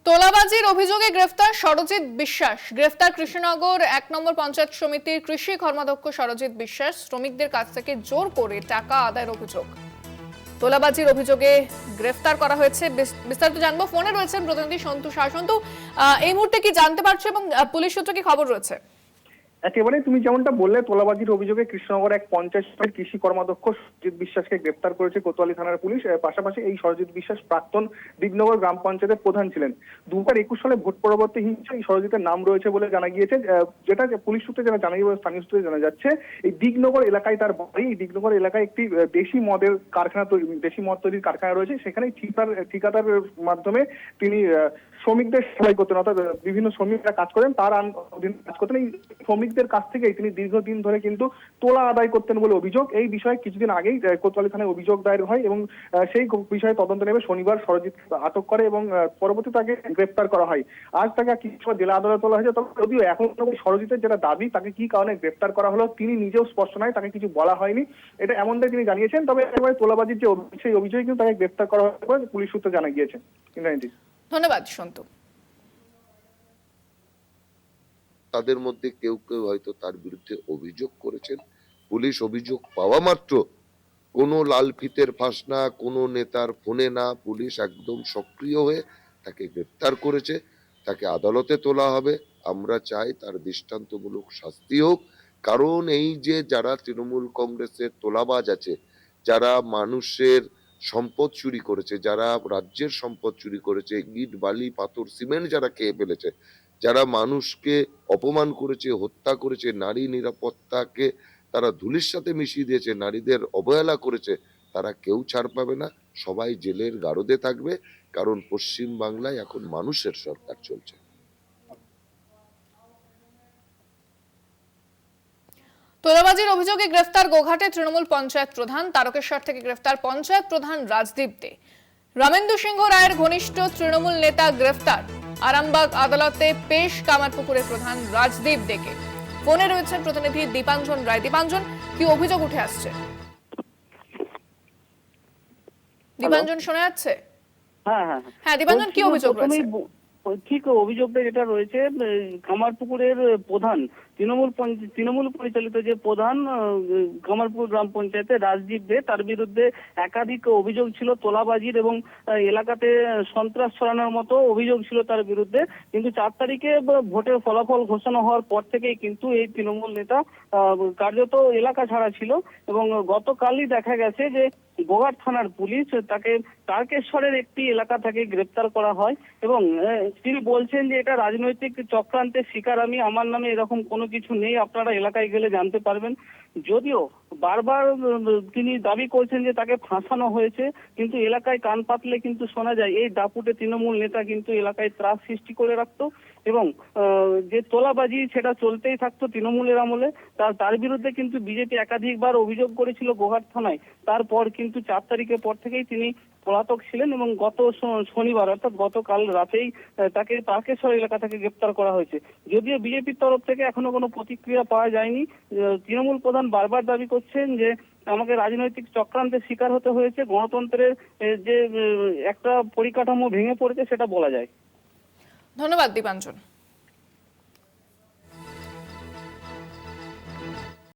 তোলাবাজির অভিযোগে গ্রেফতার সরজিৎ বিশ্বাস। গ্রেফতার কৃষ্ণনগর ১ নম্বর পঞ্চায়েত সমিতির কৃষি কর্মাধ্যক্ষ সরজিৎ বিশ্বাস। শ্রমিকদের কাছ থেকে জোর করে টাকা আদায়ের অভিযোগ। তোলাবাজির অভিযোগে গ্রেফতার করা হয়েছে। বিস্তারিত জানবো, ফোনে রয়েছেন প্রতিনিধি সন্তু শাহ। সন্তু, এই মুহূর্তে কি জানতে পারছো এবং পুলিশ সূত্রে কি খবর রয়েছে? একেবারে তুমি যেমনটা বললে, তোলাবাজির অভিযোগে কৃষ্ণনগর ১ পঞ্চায়েত সমিতির কৃষি কর্মাধ্যক্ষ সরজিৎ বিশ্বাসকে গ্রেপ্তার করেছে কোতোয়ালি থানার পুলিশ। পাশাপাশি এই সরজিৎ বিশ্বাস প্রাক্তন দিগনগর গ্রাম পঞ্চায়েতের প্রধান ছিলেন। ২০২১ সালে ভোট পরবর্তী হিংসায় এই সরজিতের নাম রয়েছে বলে জানা গিয়েছে। যেটা পুলিশ সূত্রে জানা গিয়েছে, স্থানীয় সূত্রে জানা যাচ্ছে, এই দিগনগর এলাকায় তার বাড়ি। এই দিগনগর এলাকায় একটি দেশি মদের কারখানা, দেশি মদ তৈরির কারখানা রয়েছে। সেখানে ঠিকাদারের মাধ্যমে তিনি শ্রমিকদের সেবাই করতেন, অর্থাৎ বিভিন্ন শ্রমিকরা কাজ করেন, তার অধীনে কাজ করতেন। এই শ্রমিকদের কাছ থেকে তিনি দীর্ঘদিন ধরে কিন্তু তোলা আদায় করতেন বলে অভিযোগ। এই বিষয়ে কিছুদিন আগেই কোতোয়ালি থানায় অভিযোগ দায়ের হয় এবং সেই বিষয়ে তদন্ত নেবে শনিবার সরজিৎ আটক করে এবং পরবর্তীতে তাকে গ্রেপ্তার করা হয়। আজ তাকে কিছু জেলা আদালতে তোলা হয়েছে। তবে যদিও এখন সরজিতের যেটা দাবি, তাকে কি কারণে গ্রেপ্তার করা হলো তিনি নিজেও স্পষ্ট নয়, তাকে কিছু বলা হয়নি, এটা এমনটাই তিনি জানিয়েছেন। তবে একেবারে তোলাবাজির যে সেই অভিযোগে কিন্তু তাকে গ্রেপ্তার করা হবে বলে পুলিশ সূত্রে জানা গিয়েছে। ধন্যবাদ সন্তু। তাদের মধ্যে কেউ কেউ হয়তো তার বিরুদ্ধে অভিযোগ করেছেন। পুলিশ অভিযোগ পাওয়া মাত্র কোনো লাল ফিতের ফাঁস না, কোনো নেতার ফোনে না, পুলিশ একদম সক্রিয় হয়ে তাকে গ্রেপ্তার করেছে। তাকে আদালতে তোলা হবে। আমরা চাই তার দৃষ্টান্তমূলক শাস্তি হোক। কারণ এই যে যারা তৃণমূল কংগ্রেসের তোলাবাজ আছে, যারা মানুষের সম্পদ চুরি করেছে, যারা রাজ্যের সম্পদ চুরি করেছে, ইট বালি পাথর সিমেন্ট যারা খেয়ে ফেলেছে, যারা মানুষকে অপমান করেছে, হত্যা করেছে, নারী নিরাপত্তাকে তারা ধুলির সাথে মিশিয়ে দিয়েছে, নারীদের অবহেলা করেছে, তারা কেউ ছাড় পাবে না। সবাই জেলের গারদে থাকবে। কারণ পশ্চিম বাংলায় এখন মানুষের সরকার চলছে। তোলাবাজির অভিযোগে গ্রেফতার গোঘাটে তৃণমূল পঞ্চায়েত প্রধান। তারকেশ্বর থেকে গ্রেফতার পঞ্চায়েত প্রধান রাজদীপ দে। রামেন্দু সিংহ রায়ের ঘনিষ্ঠ তৃণমূল নেতা গ্রেফতার। আরামবাগ আদালতে পেশ কামারপুকুরের প্রধান রাজদীপ দেকে। ফোনে রয়েছেন প্রতিনিধি দীপাঞ্জন রায়। দীপাঞ্জন, কি অভিযোগ উঠে আসছে? দীপাঞ্জন শোনা যাচ্ছে? হ্যাঁ দীপাঞ্জন, কি অভিযোগ রয়েছে? ঠিক অভিযোগটা যেটা রয়েছে, কামারপুকুরের প্রধান, তৃণমূল পরিচালিত যে প্রধান কামারপুকুর গ্রাম পঞ্চায়েতে রাজদীপ দে, তার বিরুদ্ধে একাধিক অভিযোগ ছিল তোলাবাজির এবং এলাকাতে সন্ত্রাস ছড়ানোর মতো অভিযোগ ছিল তার বিরুদ্ধে। কিন্তু ৪ তারিখে ভোটের ফলাফল ঘোষণা হওয়ার পর থেকেই কিন্তু এই তৃণমূল নেতা কার্যত এলাকা ছাড়া ছিল এবং গতকালই দেখা গেছে যে গোঘাট থানার পুলিশ তাকে তারকেশ্বরের একটি এলাকা থেকে গ্রেপ্তার করা হয় এবং তিনি বলছেন যে এটা রাজনৈতিক চক্রান্তের শিকার আমি, আমার নামে এরকম কোনো কিছু নেই, আপনারা এলাকায় গেলে জানতে পারবেন। যদিও বারবার তিনি দাবি করছেন যে তাকে ফাঁসানো হয়েছে, কিন্তু এলাকায় কান পাতলে কিন্তু শোনা যায় এই দাপুটে তৃণমূল নেতা কিন্তু এলাকায় ত্রাস সৃষ্টি করে রাখতো এবং যে তোলাবাজি সেটা চলতেই থাকতো তৃণমূলের আমলে। তার বিরুদ্ধে কিন্তু বিজেপি একাধিকবার অভিযোগ করেছিল গোঘাট থানায়। তারপর কিন্তু ৪ তারিখের পর থেকেই তিনি পলাতক ছিলেন এবং গত শনিবার অর্থাৎ গতকাল রাতেই তাকে তারকেশ্বর এলাকা থেকে গ্রেপ্তার করা হয়েছে। যদিও বিজেপির তরফ থেকে এখনো কোনো প্রতিক্রিয়া পাওয়া যায়নি। তৃণমূল প্রধান বারবার দাবি করছেন যে আমাকে রাজনৈতিক চক্রান্তের শিকার হতে হয়েছে, গণতন্ত্রের যে একটা পরিকাঠামো ভেঙে পড়েছে সেটা বলা যায়। ধন্যবাদ দীপাঞ্জন।